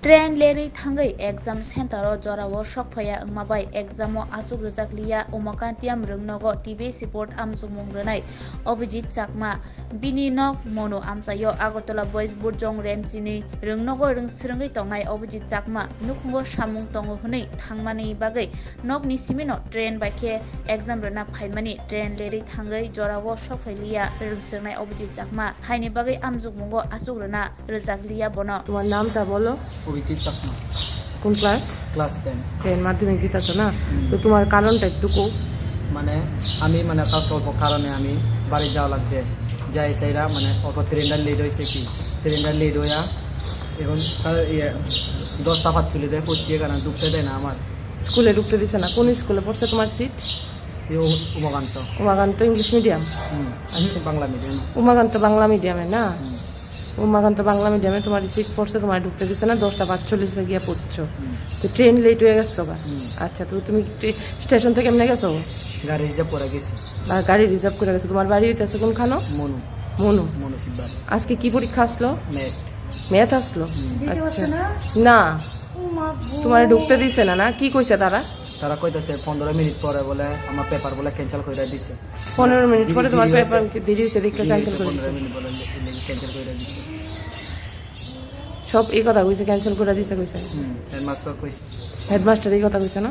Train leri thangai exam center o jorao sokphaya angmabai exam o asuk rujakliya umakantiam rungnogo TV support amjumung renai Abhijit Chakma bini nok mono amsayo Agartala Boys Burjong Remchini rungnogo rungsrungai tongnai Abhijit Chakma nukhungo samung tongo hunai thangmani bagai nok ni simino train baike exam rena phaimani train leri thangai jorao sokphailiya rungsrungai Abhijit Chakma haini bagai amjumungo asuk rena rujakliya bono তোমার নামটা বলো অভিজিৎ চাকমা কোন class class 10 মাধ্যমিক দিতেছো না তো তোমার কারণটা একটু কো মানে আমি মানে অল্প কারণে আমি বাড়ি যাওয়া লাগছে যাই সেইরা মানে অটো ট্রেনটা লেট হয়েছে কি ট্রেনটা লেট হইয়া এখন 10:45 পড়ছি এখানে ঢুকতে দেয় না আমার স্কুলে ঢুকতে দিছে না কোন স্কুলে পড়ছে তোমার সিট উমাকান্ত উমাকান্ত ইংলিশ মিডিয়াম আচ্ছা বাংলা মিডিয়াম উমাকান্ত বাংলা মিডিয়ামে না উমাকান্ত বাংলা মিডিয়ামে তোমার সিট পড়ছে তোমার ঢুকতে দিছে না 10:45 গিয়ে পড়ছো তো ট্রেন লেট হয়ে গেছে বা আচ্ছা তো তুমি স্টেশন থেকে কেমনে গেছো গাড়ি রিজার্ভ করে গেছি গাড়ি রিজার্ভ করে গেছো তোমার বাড়ি হইতেছে কোনখানো মনু মনু মনু সিদ্ধার্থ আজকে কি পরীক্ষা আসলো ম্যাথ ম্যাথ আসলো আচ্ছা না তোমার ঢুকতে দিছে না না কি কইছে তারা কইতাছে 15 মিনিট পরে বলে আমার পেপার বলে ক্যান্সেল কইরা দিছে 15 মিনিট পরে তোমার পেপার দিয়ে দিছে দেখে ক্যান্সেল করে দিছে 15 মিনিট বলে ক্যান্সেল কইরা দিছে সব এই কথা কইছে ক্যান্সেল করে দিছে কইছে হেডমাস্টার কইছে হেডমাস্টার এই কথা কইছে না